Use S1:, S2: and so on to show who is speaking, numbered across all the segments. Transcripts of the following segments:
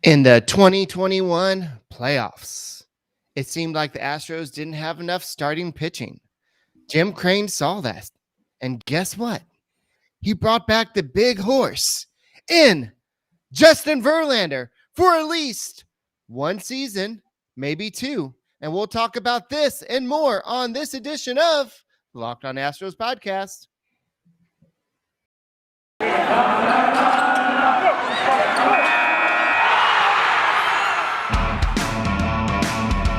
S1: In the 2021 playoffs, it seemed like the Astros didn't have enough starting pitching. Jim Crane saw that. And guess what? He brought back the big horse in Justin Verlander for at least one season, maybe two. And we'll talk about this and more on this edition of Locked on Astros podcast.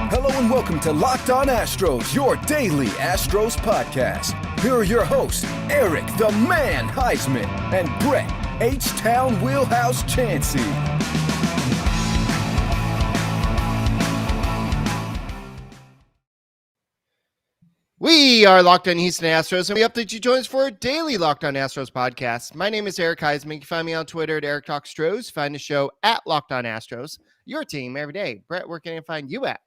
S2: Hello and welcome to Locked on Astros, your daily Astros podcast. Here are your hosts, Eric the Man Huysman and Brett H-Town Wheelhouse Chancey.
S1: We are Locked on Huysman Astros, and we hope that you join us for a daily Locked on Astros podcast. My name is Eric Huysman. You can find me on Twitter at Eric Talks Stros. Find the show at Locked on Astros. Your team every day. Brett, where can I find you at?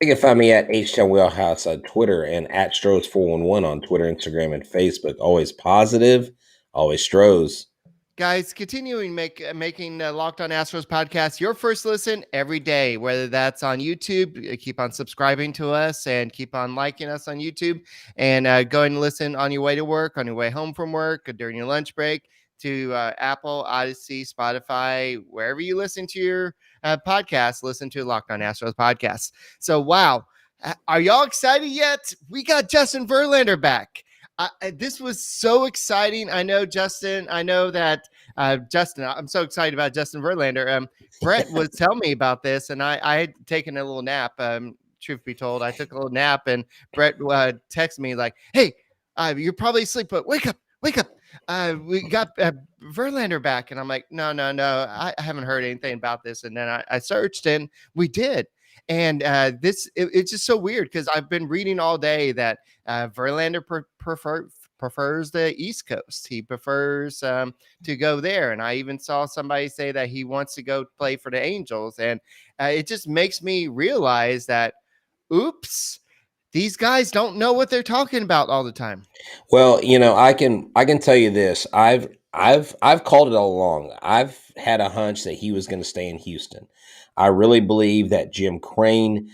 S3: You can find me at H-Town Wheelhouse on Twitter and at Stros411 on Twitter, Instagram, and Facebook. Always positive, always Stros.
S1: Guys, continuing making Locked on Astros podcast your first listen every day, whether that's on YouTube. Keep on subscribing to us and keep on liking us on YouTube, and go and listen on your way to work, on your way home from work, or during your lunch break, to Apple, Odyssey, Spotify, wherever you listen to your podcast. Listen to Locked on Astros podcast. So, wow, are y'all excited yet? We got Justin Verlander back. This was so exciting. I know, Justin. I know that Justin. I'm so excited about Justin Verlander. Brett was telling me about this, and I had taken a little nap. Truth be told, I took a little nap, and Brett texted me like, "Hey, you're probably asleep, but wake up, wake up. We got Verlander back." And I'm like, no, I haven't heard anything about this. And then I searched, and we did. And it's just so weird because I've been reading all day that Verlander prefers the East Coast. He prefers to go there. And I even saw somebody say that he wants to go play for the Angels. And it just makes me realize that, oops, these guys don't know what they're talking about all the time.
S3: Well, you know, I can tell you this. I've called it all along. I've had a hunch that he was going to stay in Houston. I really believe that Jim Crane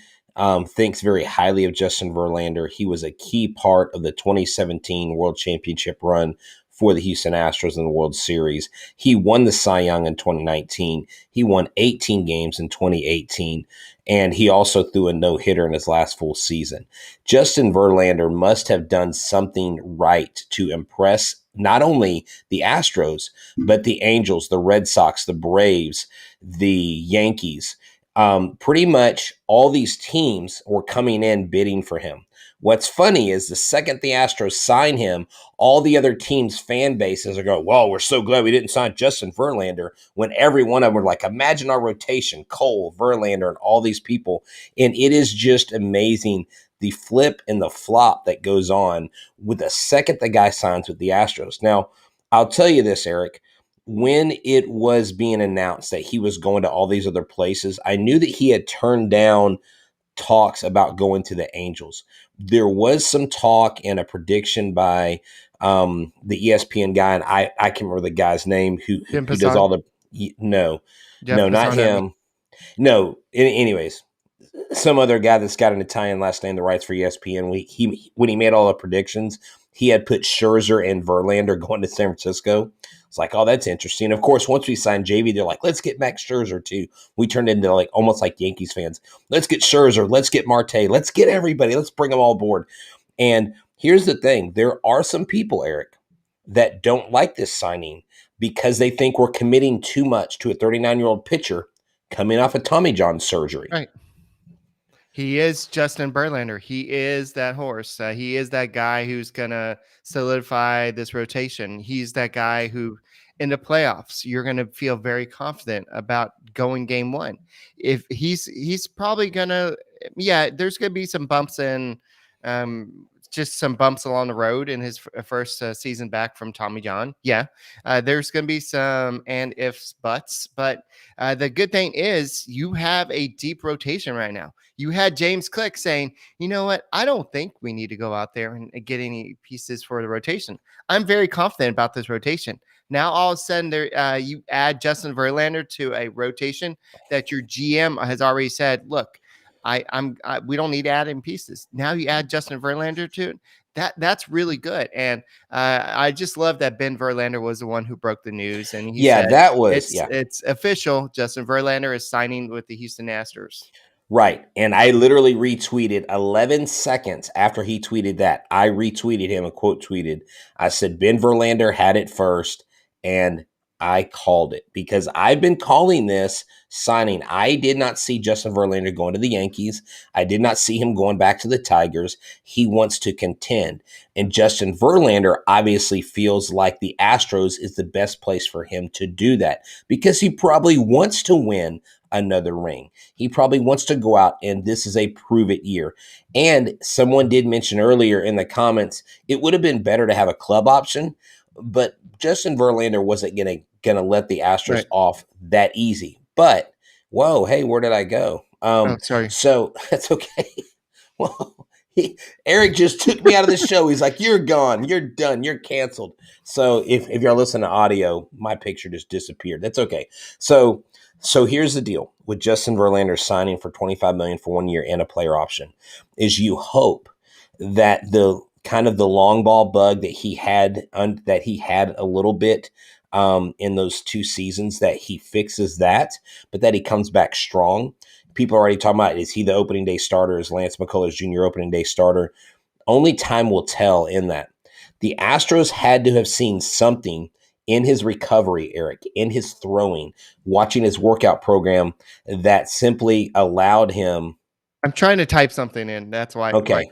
S3: thinks very highly of Justin Verlander. He was a key part of the 2017 World Championship run for the Houston Astros in the World Series. He won the Cy Young in 2019. He won 18 games in 2018, and he also threw a no-hitter in his last full season. Justin Verlander must have done something right to impress not only the Astros, but the Angels, the Red Sox, the Braves, the Yankees. Pretty much all these teams were coming in bidding for him. What's funny is the second the Astros sign him, all the other teams' fan bases are going, "Well, we're so glad we didn't sign Justin Verlander," when every one of them were like, imagine our rotation, Cole, Verlander, and all these people. And it is just amazing the flip and the flop that goes on with the second the guy signs with the Astros. Now, I'll tell you this, Eric. When it was being announced that he was going to all these other places, I knew that he had turned down talks about going to the Angels. There was some talk and a prediction by the ESPN guy, and I can't remember the guy's name who does all the no, not him. No, anyways, some other guy that's got an Italian last name that writes for ESPN. When he made all the predictions, he had put Scherzer and Verlander going to San Francisco. It's like, oh, that's interesting. Of course, once we signed JV, they're like, let's get Max Scherzer too. We turned into like almost like Yankees fans. Let's get Scherzer. Let's get Marte. Let's get everybody. Let's bring them all aboard. And here's the thing. There are some people, Eric, that don't like this signing because they think we're committing too much to a 39-year-old pitcher coming off of Tommy John surgery.
S1: Right. He is Justin Verlander. He is that horse. He is that guy who's going to solidify this rotation. He's that guy who, in the playoffs, you're going to feel very confident about going game one. If he's probably going to, there's going to be some bumps in, just some bumps along the road in his first season back from Tommy John. There's going to be some and ifs, buts, but the good thing is you have a deep rotation right now. You had James Click saying, you know what? I don't think we need to go out there and get any pieces for the rotation. I'm very confident about this rotation. Now all of a sudden, you add Justin Verlander to a rotation that your GM has already said, look, we don't need to add in pieces. Now you add Justin Verlander to it. That's really good. And I just love that Ben Verlander was the one who broke the news, and he
S3: Yeah,
S1: said
S3: that was
S1: it's official. Justin Verlander is signing with the Houston Astros.
S3: right. And I literally retweeted 11 seconds after he tweeted that. I retweeted him and quote tweeted. I said, Ben Verlander had it first, and I called it because I've been calling this signing. I did not see Justin Verlander going to the Yankees. I did not see him going back to the Tigers. He wants to contend. And Justin Verlander obviously feels like the Astros is the best place for him to do that because he probably wants to win another ring. He probably wants to go out, and this is a prove it year. And someone did mention earlier in the comments, it would have been better to have a club option, but Justin Verlander wasn't gonna let the Astros off that easy. But whoa, hey, where did I go?
S1: Sorry.
S3: So that's okay. Well, Eric just took me out of the show. He's like, "You're gone. You're done. You're canceled." So if you're listening to audio, my picture just disappeared. That's okay. So here's the deal with Justin Verlander signing for $25 million for 1 year and a player option is you hope that the kind of the long ball bug that he had a little bit in those 2 seasons, that he fixes that, but that he comes back strong. People are already talking about, is he the opening day starter? Is Lance McCullers Jr. opening day starter? Only time will tell in that. The Astros had to have seen something in his recovery, Eric, in his throwing, watching his workout program that simply allowed him.
S1: I'm trying to type something in. That's why.
S3: Okay.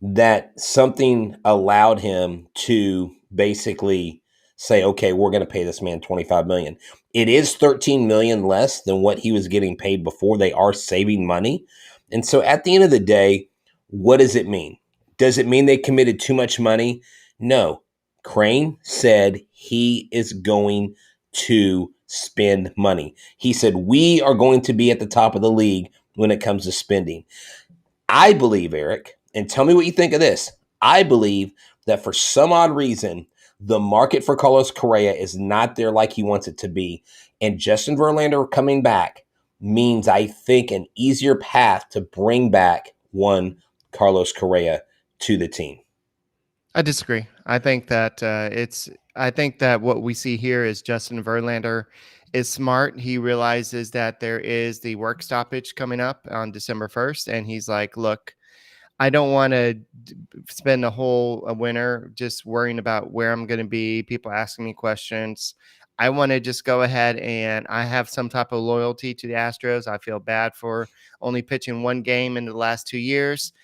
S3: That something allowed him to basically say, okay, we're going to pay this man $25 million. It is $13 million less than what he was getting paid before. They are saving money. And so at the end of the day, what does it mean? Does it mean they committed too much money? No. Crane said he is going to spend money. He said, we are going to be at the top of the league when it comes to spending. I believe, Eric, and tell me what you think of this. I believe that for some odd reason, the market for Carlos Correa is not there like he wants it to be. And Justin Verlander coming back means, I think, an easier path to bring back one Carlos Correa to the team.
S1: I disagree. I think that I think that what we see here is Justin Verlander is smart. He realizes that there is the work stoppage coming up on December 1st, and he's like, "Look, I don't want to spend a whole winter just worrying about where I'm going to be. People asking me questions. I want to just go ahead, and I have some type of loyalty to the Astros. I feel bad for only pitching 1 game in the last 2 years.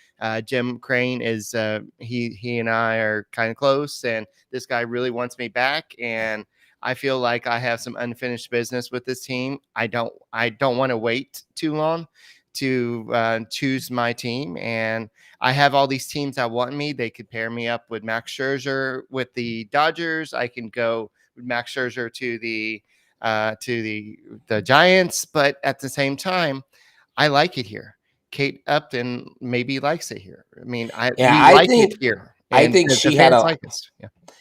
S1: Jim Crane is he and I are kind of close, and this guy really wants me back, and I feel like I have some unfinished business with this team. I don't want to wait too long to choose my team, and I have all these teams that want me. They could pair me up with Max Scherzer with the Dodgers. I can go with Max Scherzer to the Giants, but at the same time, I like it here. Kate Upton maybe likes it here. I mean, we like it here.
S3: I think she had a
S1: like us.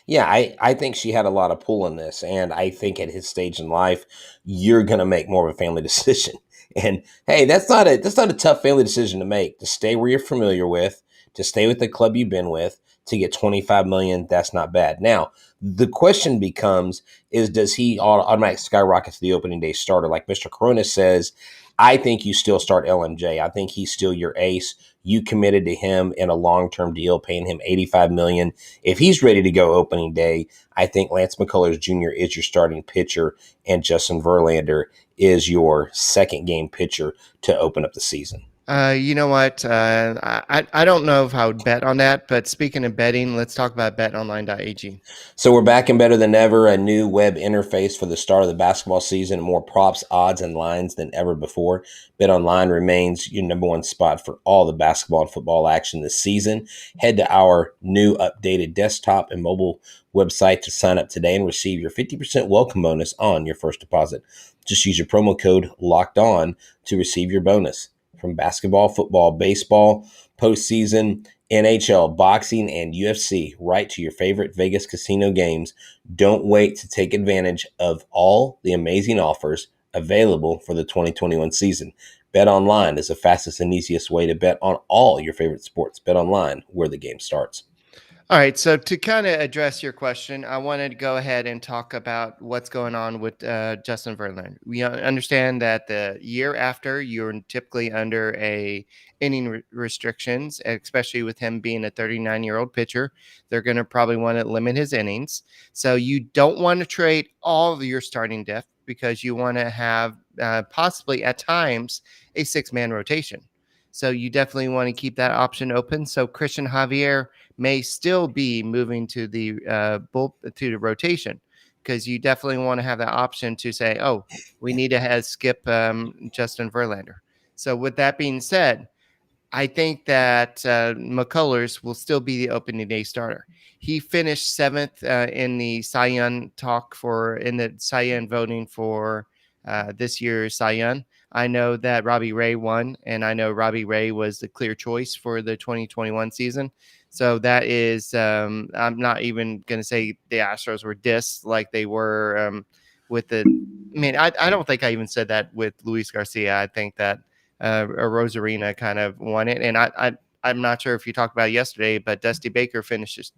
S3: I think she had a lot of pull in this, and I think at his stage in life, you're going to make more of a family decision. And hey, that's not a tough family decision to make. To stay where you're familiar with, to stay with the club you've been with, to get $25 million, that's not bad. Now, the question becomes: does he automatically skyrocket to the opening day starter? Like Mr. Corona says, I think you still start LMJ. I think he's still your ace. You committed to him in a long-term deal, paying him $85 million. If he's ready to go opening day, I think Lance McCullers Jr. is your starting pitcher, and Justin Verlander is your second game pitcher to open up the season.
S1: You know what? I don't know if I would bet on that, but speaking of betting, let's talk about betonline.ag.
S3: So we're back and better than ever, a new web interface for the start of the basketball season, more props, odds, and lines than ever before. BetOnline remains your number one spot for all the basketball and football action this season. Head to our new updated desktop and mobile website to sign up today and receive your 50% welcome bonus on your first deposit. Just use your promo code LOCKEDON to receive your bonus. From basketball, football, baseball, postseason, NHL, boxing, and UFC right to your favorite Vegas casino games. Don't wait to take advantage of all the amazing offers available for the 2021 season. Bet online is the fastest and easiest way to bet on all your favorite sports. Bet online, where the game starts.
S1: All right. So to kind of address your question, I wanted to go ahead and talk about what's going on with Justin Verlander. We understand that the year after, you're typically under a inning restrictions, especially with him being a 39-year-old pitcher. They're going to probably want to limit his innings. So you don't want to trade all of your starting depth because you want to have possibly at times a six-man rotation. So you definitely want to keep that option open. So Christian Javier may still be moving to the to the rotation, because you definitely want to have that option to say, oh, we need to skip Justin Verlander. So with that being said, I think that McCullers will still be the opening day starter. He finished seventh in the Cy Young in the Cy Young voting for this year's Cy Young. I know that Robbie Ray won, and I know Robbie Ray was the clear choice for the 2021 season. So that is, I'm not even going to say the Astros were dissed like they were with the. I mean, I don't think I even said that with Luis Garcia. I think that Rosarina kind of won it, and I'm not sure if you talked about it yesterday, but Dusty Baker finished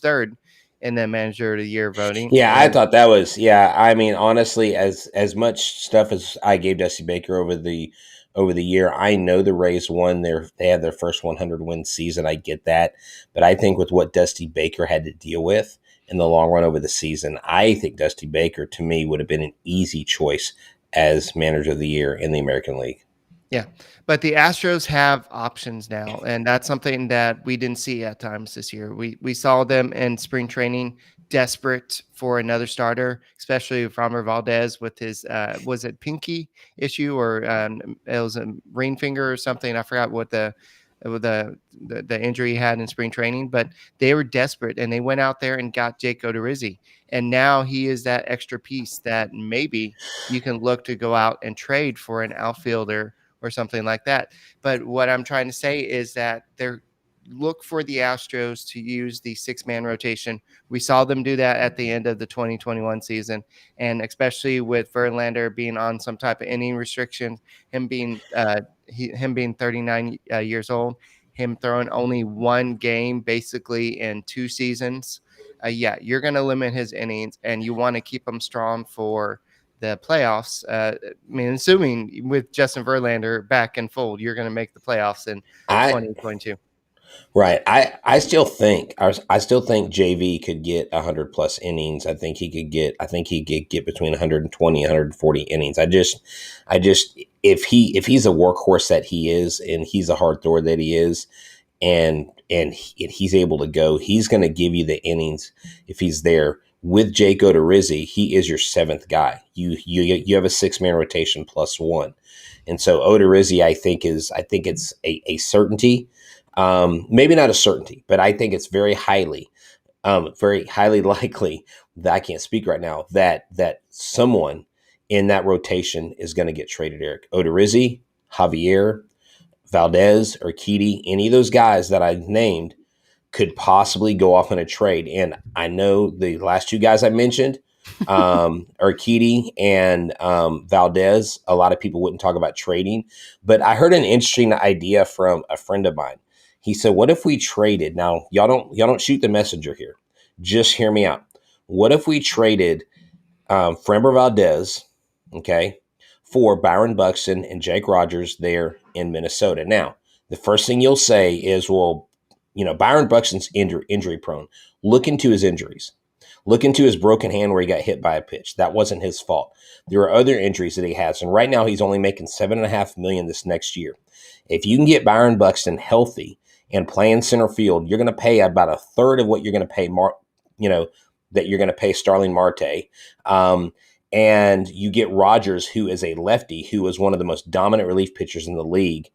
S1: third in the Manager of the Year voting.
S3: Yeah, I thought that was I mean, honestly, as much stuff as I gave Dusty Baker over the year, I know the Rays won they had their first 100 win season. I get that, but I think with what Dusty Baker had to deal with in the long run over the season, I think Dusty Baker to me would have been an easy choice as Manager of the Year in the American League.
S1: Yeah, but the Astros have options now, and that's something that we didn't see at times this year. We saw them in spring training desperate for another starter, especially Framber Valdez with his was it pinky issue, or it was a ring finger or something. I forgot what the injury he had in spring training, but they were desperate and they went out there and got Jake Odorizzi, and now he is that extra piece that maybe you can look to go out and trade for an outfielder or something like that. But what I'm trying to say is that look for the Astros to use the six-man rotation. We saw them do that at the end of the 2021 season, and especially with Verlander being on some type of inning restriction, him being 39 years old, him throwing only one game basically in 2 seasons. You're going to limit his innings, and you want to keep him strong for the playoffs. I mean, assuming with Justin Verlander back in fold, you're going to make the playoffs in 2022.
S3: Right. I still think JV could get 100 plus innings. I think he could get between 120 and 140 innings. I just if he's a workhorse that he is, and he's a hard thrower that he is, and he's able to go, he's going to give you the innings if he's there. With Jake Odorizzi, he is your seventh guy. You have a 6-man rotation plus one, and so Odorizzi, I think it's a certainty. Maybe not a certainty, but I think it's very highly likely that I can't speak right now that someone in that rotation is going to get traded. Eric Odorizzi, Javier, Valdez, Urquidy, any of those guys that I named could possibly go off in a trade. And I know the last 2 guys I mentioned, Urquidy and Valdez, a lot of people wouldn't talk about trading, but I heard an interesting idea from a friend of mine. He said, what if we traded? Now, y'all don't shoot the messenger here. Just hear me out. What if we traded Framber Valdez, okay, for Byron Buxton and Jake Rogers there in Minnesota? Now, the first thing you'll say is, well, Byron Buxton's injury prone. Look into his injuries. Look into his broken hand where he got hit by a pitch. That wasn't his fault. There are other injuries that he has, and right now he's only making $7.5 million this next year. If you can get Byron Buxton healthy and playing center field, you're going to pay about a third of what you're going to pay that you're going to pay Starling Marte. And you get Rogers, who is a lefty, who is one of the most dominant relief pitchers in the league.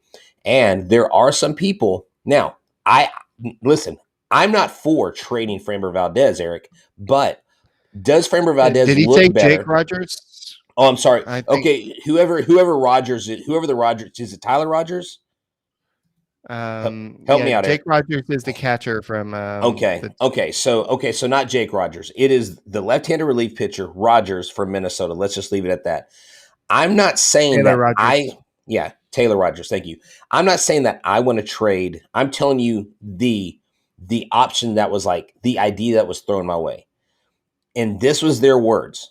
S3: And there are some people now. I'm not for trading Framber Valdez, Eric, but does Framber Valdez
S1: Did he
S3: look
S1: take
S3: better?
S1: Jake Rogers?
S3: Oh, I'm sorry. Okay, whoever the Rogers is it Tyler Rogers? Help me out,
S1: Jake
S3: Eric.
S1: Rogers is the catcher from
S3: So not Jake Rogers. It is the left-handed relief pitcher Rogers from Minnesota. Let's just leave it at that. I'm not saying
S1: Taylor
S3: that
S1: Rogers.
S3: Taylor Rogers. Thank you. I'm not saying that I want to trade. I'm telling you the option that was like the idea that was thrown my way. And this was their words.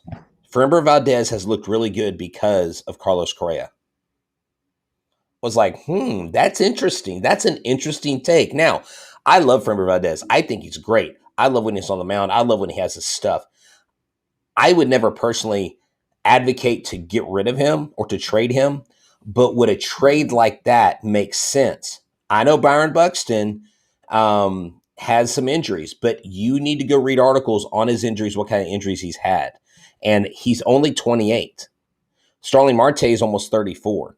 S3: Framber Valdez has looked really good because of Carlos Correa. Was like, that's interesting. That's an interesting take. Now, I love Framber Valdez. I think he's great. I love when he's on the mound. I love when he has his stuff. I would never personally advocate to get rid of him or to trade him, but would a trade like that make sense? I know Byron Buxton has some injuries, but you need to go read articles on his injuries, what kind of injuries he's had. And he's only 28. Starling Marte is almost 34.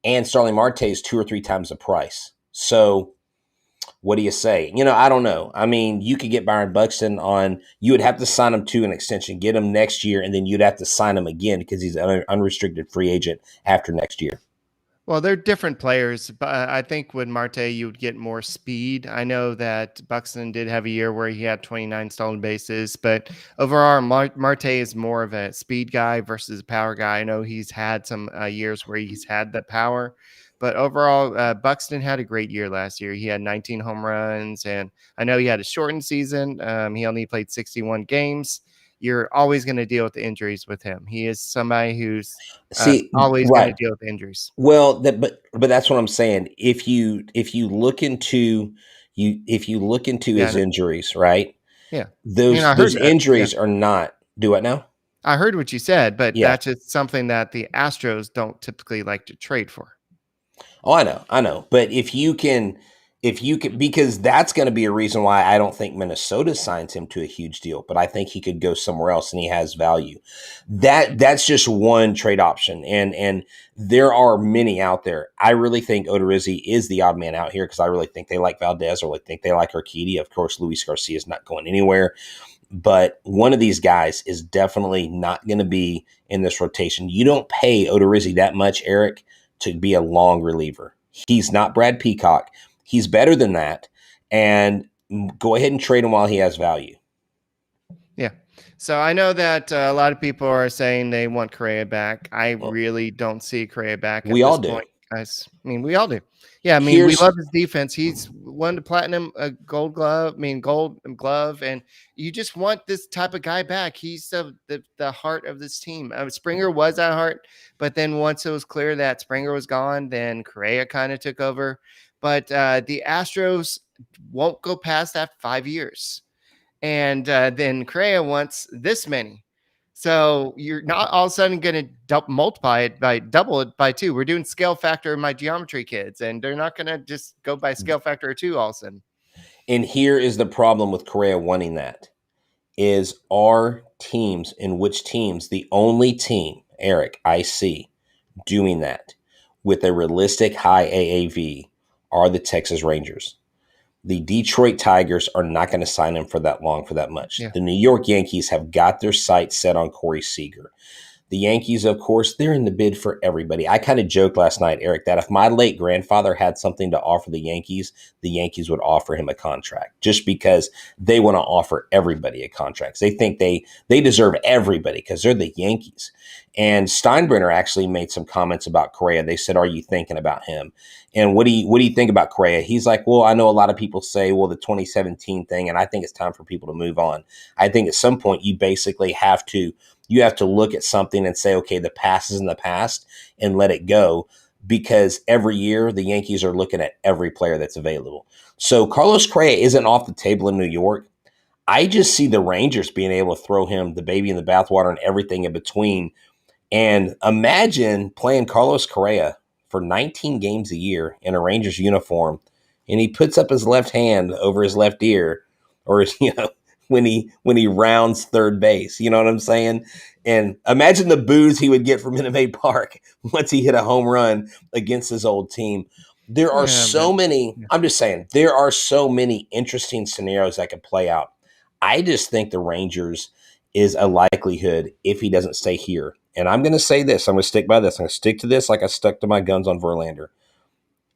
S3: And Starling Marte is 2 or 3 times the price. So what do you say? I don't know. I mean, you could get Byron Buxton you would have to sign him to an extension, get him next year, and then you'd have to sign him again because he's an unrestricted free agent after next year.
S1: Well, they're different players, but I think with Marte, you would get more speed. I know that Buxton did have a year where he had 29 stolen bases, but overall, Marte is more of a speed guy versus a power guy. I know he's had some years where he's had the power, but overall, Buxton had a great year last year. He had 19 home runs, and I know he had a shortened season. He only played 61 games. You're always going to deal with the injuries with him. He is somebody who's always going to deal with injuries.
S3: Well, but that's what I'm saying. If you look into his injuries, right?
S1: Yeah,
S3: those injuries are not. Do what now?
S1: I heard what you said, but that's just something that the Astros don't typically like to trade for.
S3: Oh, I know. But if you can, because that's going to be a reason why I don't think Minnesota signs him to a huge deal, but I think he could go somewhere else and he has value. That's just one trade option. And there are many out there. I really think Odorizzi is the odd man out here because I really think they like Valdez or I think they like Urquidy. Of course, Luis Garcia is not going anywhere. But one of these guys is definitely not going to be in this rotation. You don't pay Odorizzi that much, Eric, to be a long reliever. He's not Brad Peacock. He's better than that. And go ahead and trade him while he has value.
S1: Yeah. So I know that a lot of people are saying they want Correa back. I really don't see Correa back at this point, guys. I mean, we all do. Yeah, I mean, we love his defense. He's won the platinum gold glove, and you just want this type of guy back. He's the heart of this team. Springer was at heart, but then once it was clear that Springer was gone, then Correa kind of took over. But the Astros won't go past that 5 years. And then Correa wants this many. So you're not all of a sudden going to double it by 2. We're doing scale factor in my geometry kids, and they're not going to just go by scale factor of 2 all of a sudden.
S3: And here is the problem with Correa wanting that is the only team, Eric, I see doing that with a realistic high AAV are the Texas Rangers. The Detroit Tigers are not going to sign him for that long, for that much. Yeah. The New York Yankees have got their sights set on Corey Seager. The Yankees, of course, they're in the bid for everybody. I kind of joked last night, Eric, that if my late grandfather had something to offer the Yankees would offer him a contract just because they want to offer everybody a contract. They think they deserve everybody because they're the Yankees. And Steinbrenner actually made some comments about Correa. They said, "Are you thinking about him? And what do you think about Correa?" He's like, "Well, I know a lot of people say, well, the 2017 thing, and I think it's time for people to move on. I think at some point you basically have to look at something and say, okay, the past is in the past and let it go because every year the Yankees are looking at every player that's available." So Carlos Correa isn't off the table in New York. I just see the Rangers being able to throw him the baby in the bathwater and everything in between. And imagine playing Carlos Correa for 19 games a year in a Rangers uniform, and he puts up his left hand over his left ear, or when he rounds third base, you know what I'm saying? And imagine the boos he would get from Minute Maid Park once he hit a home run against his old team. There are I'm just saying, there are so many interesting scenarios that could play out. I just think the Rangers is a likelihood if he doesn't stay here. And I'm going to say this. I'm going to stick by this. I'm going to stick to this like I stuck to my guns on Verlander.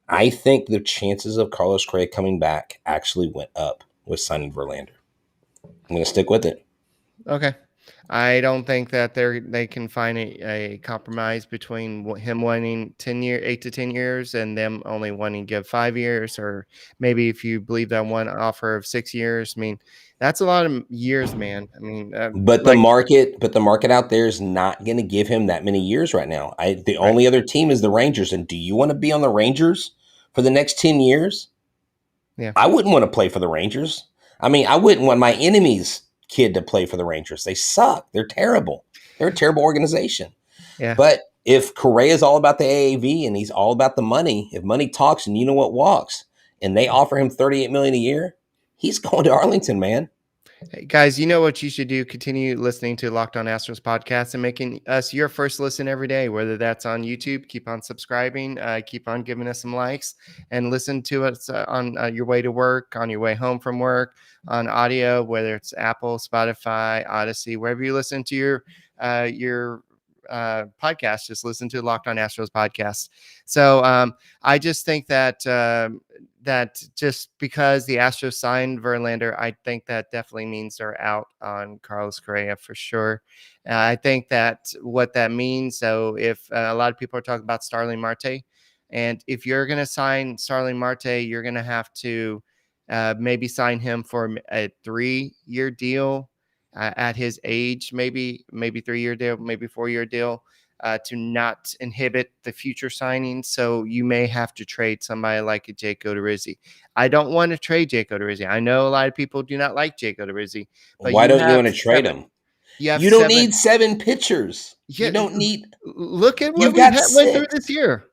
S3: I think the chances of Carlos Correa coming back actually went up with signing Verlander. I'm going to stick with it.
S1: Okay. I don't think that they can find a compromise between him wanting 8 to 10 years and them only wanting to give 5 years, or maybe if you believe that one offer of 6 years. I mean, that's a lot of years, man. I mean,
S3: But the market out there is not going to give him that many years right now. The
S1: right.
S3: only other team is the Rangers. And do you want to be on the Rangers for the next 10 years?
S1: Yeah.
S3: I wouldn't want to play for the Rangers. I mean, I wouldn't want my enemy's kid to play for the Rangers. They suck. They're terrible. They're a terrible organization.
S1: Yeah.
S3: But if Correa is all about the AAV and he's all about the money, if money talks and you know what walks, and they offer him $38 million a year, he's going to Arlington, man.
S1: Hey guys, you know what you should do? Continue listening to Locked On Astros podcast and making us your first listen every day, whether that's on YouTube. Keep on subscribing, keep on giving us some likes, and listen to us on your way to work, on your way home from work, on audio, whether it's Apple, Spotify, Odyssey, wherever you listen to your podcast. Just listen to Locked On Astros podcast. So I just think that that just because the Astros signed Verlander, I think that definitely means they're out on Carlos Correa for sure. I think that what that means, so if a lot of people are talking about Starling Marte, and if you're going to sign Starling Marte, you're going to have to maybe sign him for a 3-year deal at his age, maybe 3-year deal, maybe 4-year deal. To not inhibit the future signings. So you may have to trade somebody like a Jake Odorizzi. I don't want to trade Jake Odorizzi. I know a lot of people do not like Jake Odorizzi. But
S3: Why don't you want to trade him? You don't need 7 pitchers.
S1: Yeah,
S3: you don't need.
S1: Look at what
S3: You've
S1: we
S3: got
S1: went through
S3: 6.
S1: this year.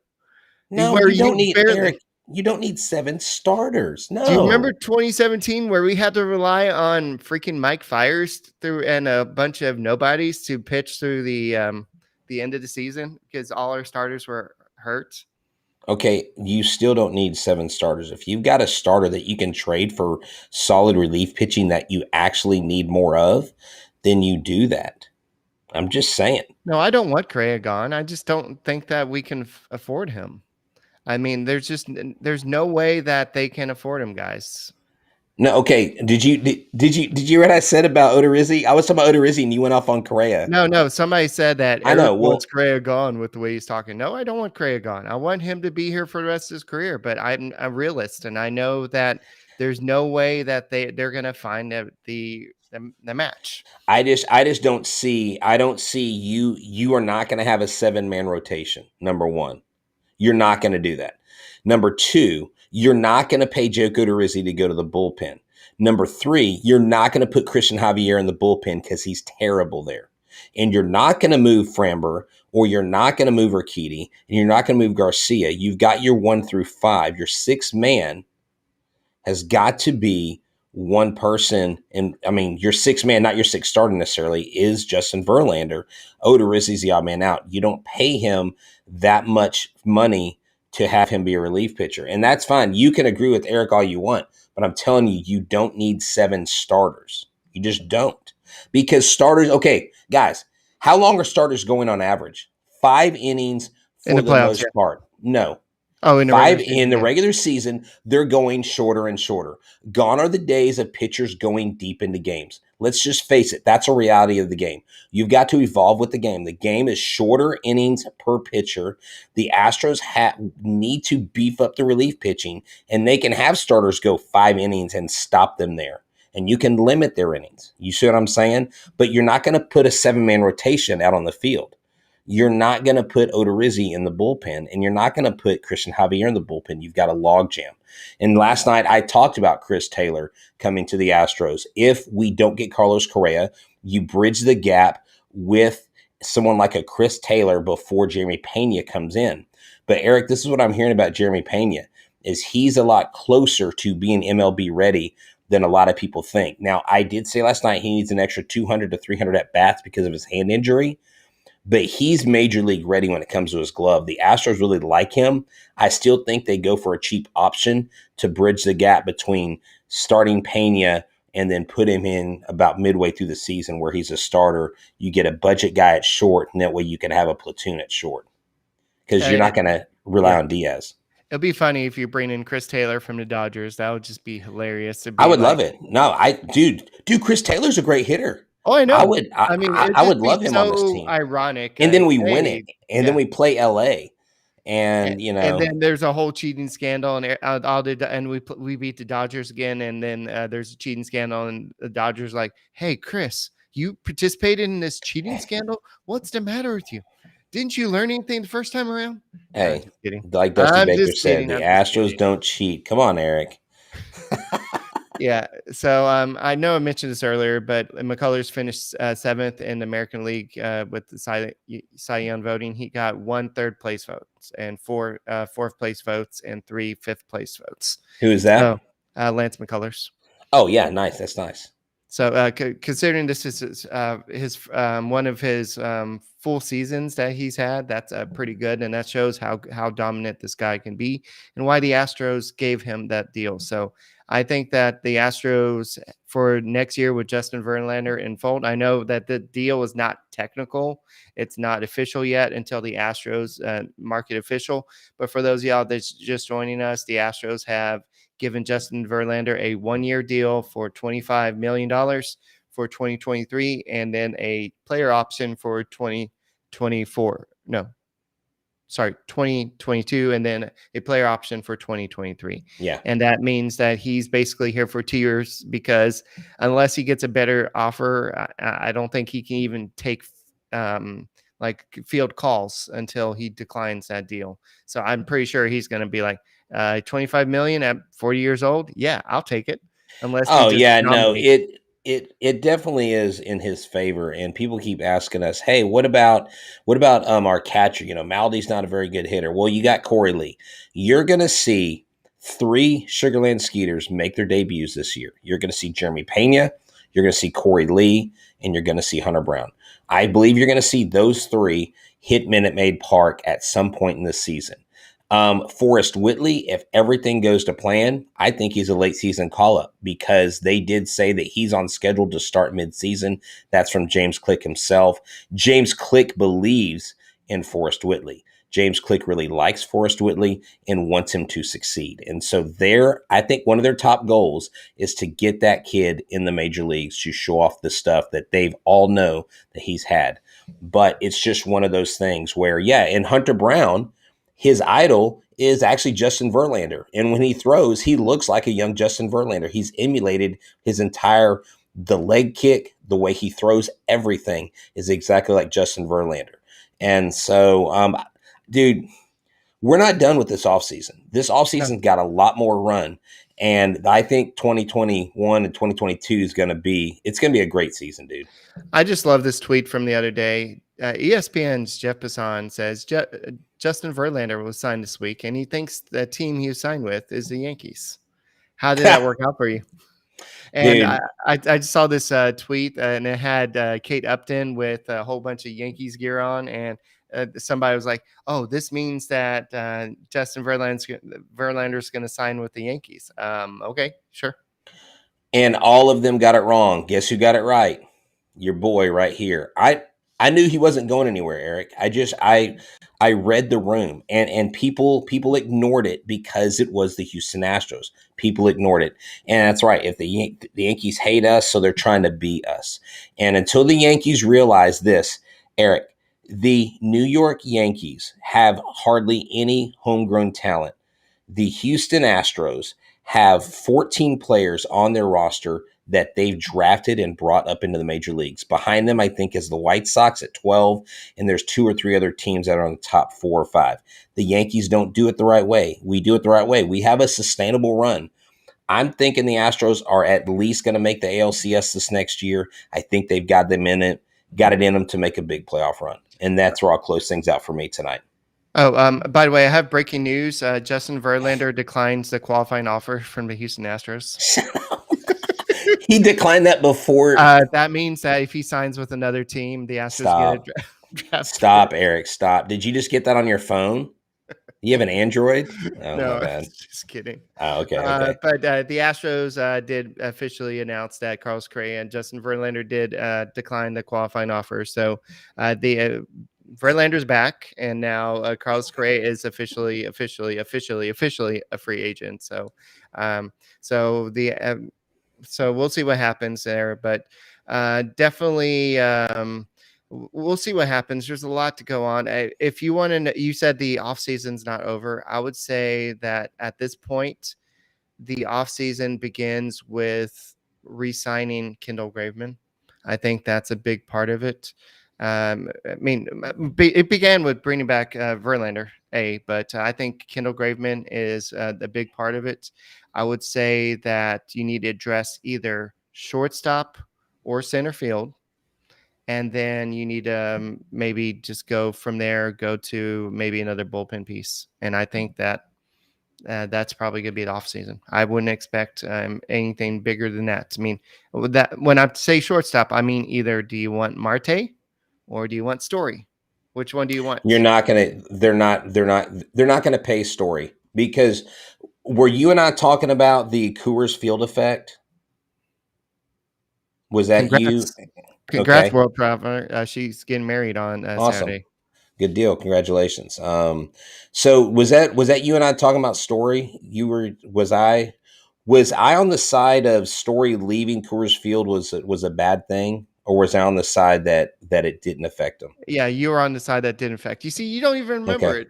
S3: No,
S1: where
S3: you don't need
S1: barely,
S3: Eric. You don't need 7 starters. No.
S1: Do you remember 2017 where we had to rely on freaking Mike Fiers and a bunch of nobodies to pitch through the end of the season because all our starters were hurt?
S3: Okay, you still don't need 7 starters. If you've got a starter that you can trade for solid relief pitching that you actually need more of, then you do that. I'm just saying.
S1: No, I don't want Correa gone. I just don't think that we can afford him. I mean, there's no way that they can afford him, guys.
S3: No, okay. Did you hear what I said about Odorizzi? I was talking about Odorizzi and you went off on Correa.
S1: No. Somebody said that
S3: I know.
S1: wants Correa gone with the way he's talking. No, I don't want Correa gone. I want him to be here for the rest of his career, but I'm a realist and I know that there's no way that they're going to find the match.
S3: I just don't see you are not going to have a 7-man rotation. Number 1. You're not going to do that. Number 2, you're not going to pay Joe Odorizzi to go to the bullpen. Number 3, you're not going to put Christian Javier in the bullpen because he's terrible there. And you're not going to move Framber, or you're not going to move Urquidy, and you're not going to move Garcia. You've got your 1 through 5. Your 6th man has got to be one person. And I mean, your 6th man, not your 6th starter necessarily, is Justin Verlander. Odorizzi's the odd man out. You don't pay him that much money to have him be a relief pitcher. And that's fine. You can agree with Eric all you want, but I'm telling you, you don't need 7 starters. You just don't. Because starters, okay, guys, how long are starters going on average? 5 innings for the most part. No.
S1: Oh, in
S3: the regular season, they're going shorter and shorter. Gone are the days of pitchers going deep into games. Let's just face it. That's a reality of the game. You've got to evolve with the game. The game is shorter innings per pitcher. The Astros need to beef up the relief pitching, and they can have starters go 5 innings and stop them there. And you can limit their innings. You see what I'm saying? But you're not going to put a 7-man rotation out on the field. You're not going to put Odorizzi in the bullpen, and you're not going to put Christian Javier in the bullpen. You've got a logjam. And last night I talked about Chris Taylor coming to the Astros. If we don't get Carlos Correa, you bridge the gap with someone like a Chris Taylor before Jeremy Pena comes in. But Eric, this is what I'm hearing about Jeremy Pena, is he's a lot closer to being MLB ready than a lot of people think. Now, I did say last night he needs an extra 200 to 300 at-bats because of his hand injury. But he's major league ready when it comes to his glove. The Astros really like him. I still think they go for a cheap option to bridge the gap between starting Pena and then put him in about midway through the season where he's a starter. You get a budget guy at short, and that way you can have a platoon at short because you're not going to rely on Diaz.
S1: It'll be funny if you bring in Chris Taylor from the Dodgers. That would just be hilarious to
S3: I
S1: be
S3: would
S1: like,
S3: love it. No, dude, Chris Taylor's a great hitter.
S1: oh, I
S3: I
S1: know.
S3: would, I,
S1: I mean,
S3: I
S1: it'd
S3: I would
S1: just be
S3: love him on this
S1: so
S3: team.
S1: ironic.
S3: And then we win it,
S1: Hey,
S3: and then
S1: yeah.
S3: we play LA, and
S1: And then there's a whole cheating scandal, and we beat the Dodgers again, and then there's a cheating scandal, and the Dodgers like, hey, Chris, you participated in this cheating scandal? What's the matter with you? Didn't you learn anything the first time around? I'm
S3: hey,
S1: just kidding.
S3: like Dusty
S1: I'm
S3: Baker
S1: just
S3: said,
S1: kidding.
S3: the
S1: I'm just
S3: Astros
S1: kidding.
S3: don't cheat. Come on, Eric.
S1: Yeah. So I know I mentioned this earlier, but McCullers finished 7th in the American League with the Cy Young voting. He got 1 third-place votes and 4 fourth-place votes and 3 fifth-place votes.
S3: Who is that?
S1: So Lance McCullers.
S3: Oh yeah, nice. That's nice.
S1: So considering this is his one of his full seasons that he's had, that's pretty good, and that shows how dominant this guy can be and why the Astros gave him that deal. So I think that the Astros for next year with Justin Verlander in fold. I know that the deal is not technical; it's not official yet until the Astros market official. But for those of y'all that's just joining us, the Astros have given Justin Verlander a 1-year deal for $25 million for 2023, and then a player option for 2024. No, sorry, 2022, and then a player option for 2023.
S3: Yeah.
S1: And that means that he's basically here for 2 years, because unless he gets a better offer, I don't think he can even take like field calls until he declines that deal. So I'm pretty sure he's going to be like 25 million at 40 years old. Yeah, I'll take it. Unless he
S3: Oh
S1: just
S3: yeah, no,
S1: dominates.
S3: it definitely is in his favor. And people keep asking us, hey, what about our catcher? You know, Maldi's not a very good hitter. Well, you got Corey Lee. You're gonna see 3 Sugarland Skeeters make their debuts this year. You're gonna see Jeremy Pena, you're gonna see Corey Lee, and you're gonna see Hunter Brown. I believe you're gonna see those 3 hit Minute Maid Park at some point in this season. Forrest Whitley, if everything goes to plan, I think he's a late season call up, because they did say that he's on schedule to start mid-season. That's from James Click himself. James Click believes in Forrest Whitley. James Click really likes Forrest Whitley and wants him to succeed. And so I think one of their top goals is to get that kid in the major leagues to show off the stuff that they've all know that he's had. But it's just one of those things where, yeah, and Hunter Brown, his idol is actually Justin Verlander. And when he throws, he looks like a young Justin Verlander. He's emulated the leg kick, the way he throws, everything is exactly like Justin Verlander. And so, dude, we're not done with this offseason. This offseason's got a lot more run. And I think 2021 and 2022 is going to be a great season, dude.
S1: I just love this tweet from the other day. ESPN's Jeff Passan says Justin Verlander was signed this week, and he thinks the team he was signed with is the Yankees. How did that work out for you? And I just saw this tweet, and it had Kate Upton with a whole bunch of Yankees gear on, and somebody was like, "Oh, this means that Justin Verlander's going to sign with the Yankees." Okay, sure.
S3: And all of them got it wrong. Guess who got it right? Your boy right here. I knew he wasn't going anywhere, Eric. I read the room, and people ignored it because it was the Houston Astros. People ignored it. And that's right. If the Yankees hate us, so they're trying to beat us. And until the Yankees realize this, Eric, the New York Yankees have hardly any homegrown talent. The Houston Astros have 14 players on their roster that they've drafted and brought up into the major leagues. Behind them, I think, is the White Sox at 12, and there's 2 or 3 other teams that are on the top 4 or 5. The Yankees don't do it the right way. We do it the right way. We have a sustainable run. I'm thinking the Astros are at least going to make the ALCS this next year. I think they've got it in them to make a big playoff run. And that's where I'll close things out for me tonight.
S1: Oh, by the way, I have breaking news. Justin Verlander declines the qualifying offer from the Houston Astros.
S3: He declined that before.
S1: That means that if he signs with another team, the Astros get a draft.
S3: Stop, Eric. Stop. Did you just get that on your phone? You have an Android? Oh,
S1: no,
S3: my bad.
S1: Just kidding.
S3: Oh, okay.
S1: But the Astros did officially announce that Carlos Correa and Justin Verlander did decline the qualifying offer. So Verlander's back, and now Carlos Correa is officially a free agent. So, so so we'll see what happens there, but definitely we'll see what happens. There's a lot to go on. If you want to, you said the off season's not over. I would say that at this point, the offseason begins with re-signing Kendall Graveman. I think that's a big part of it. I mean, it began with bringing back Verlander, but I think Kendall Graveman is the big part of it. I would say that you need to address either shortstop or center field, and then you need to maybe just go from there, go to maybe another bullpen piece. And I think that that's probably going to be the off season. I wouldn't expect anything bigger than that. I mean, when I say shortstop, I mean either do you want Marte or do you want Story? Which one do you want?
S3: You're not gonna. They're not gonna pay Story, because were you and I talking about the Coors Field effect? Was that you?
S1: Congrats,
S3: Okay,
S1: world traveler. She's getting married on
S3: awesome.
S1: Saturday.
S3: Good deal. Congratulations. So was that you and I talking about Story? Was I on the side of Story leaving Coors Field was a bad thing, or was I on the side that it didn't affect him?
S1: Yeah, you were on the side that didn't affect. You see, you don't even remember it.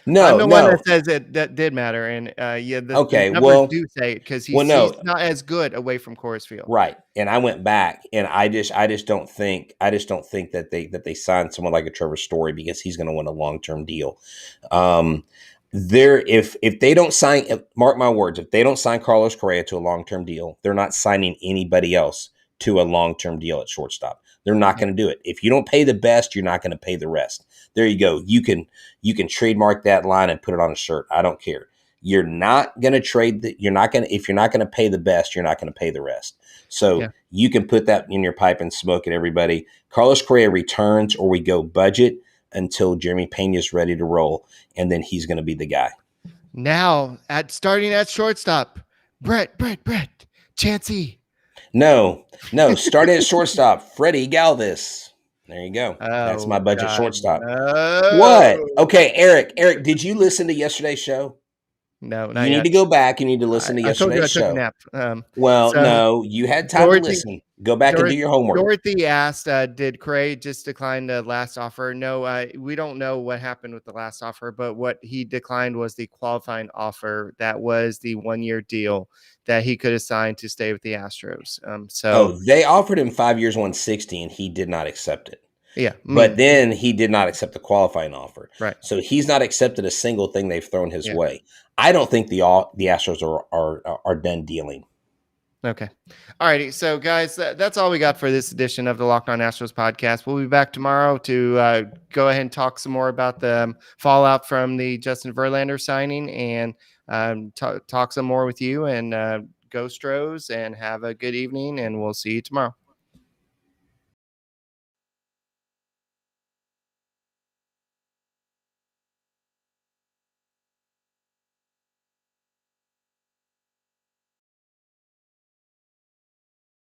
S3: No,
S1: I'm the one that says that did matter, and the numbers do say it, because he's not as good away from Coors Field,
S3: right? And I went back, and I just don't think that they signed someone like a Trevor Story because he's going to win a long-term deal. If they don't sign, mark my words, if they don't sign Carlos Correa to a long-term deal, they're not signing anybody else to a long-term deal at shortstop. They're not going to do it. If you don't pay the best, you're not going to pay the rest. There you go. You can trademark that line and put it on a shirt. I don't care. You're not going to trade that. If you're not going to pay the best, you're not going to pay the rest. So you can put that in your pipe and smoke it, everybody. Carlos Correa returns, or we go budget until Jeremy Pena is ready to roll, and then he's going to be the guy.
S1: Now, starting at shortstop, Brett Chancey.
S3: No, starting at shortstop, Freddie Galvis. There you go. That's my budget shortstop.
S1: No.
S3: What? Okay, Eric, did you listen to yesterday's show?
S1: No,
S3: you need to go back. You need to listen to yesterday's show.
S1: I took a nap.
S3: No, you had time to listen. Go back and do your homework.
S1: Dorothy asked, did Correa just decline the last offer? No, we don't know what happened with the last offer, but what he declined was the qualifying offer. That was the 1-year deal that he could have signed to stay with the Astros.
S3: They offered him 5 years, 160, and he did not accept it.
S1: Yeah.
S3: But then he did not accept the qualifying offer.
S1: Right.
S3: So he's not accepted a single thing they've thrown his way. I don't think the Astros are done dealing.
S1: Okay. All righty. So, guys, that's all we got for this edition of the Locked On Astros podcast. We'll be back tomorrow to go ahead and talk some more about the fallout from the Justin Verlander signing, and talk some more with you, and go Stros, and have a good evening, and we'll see you tomorrow.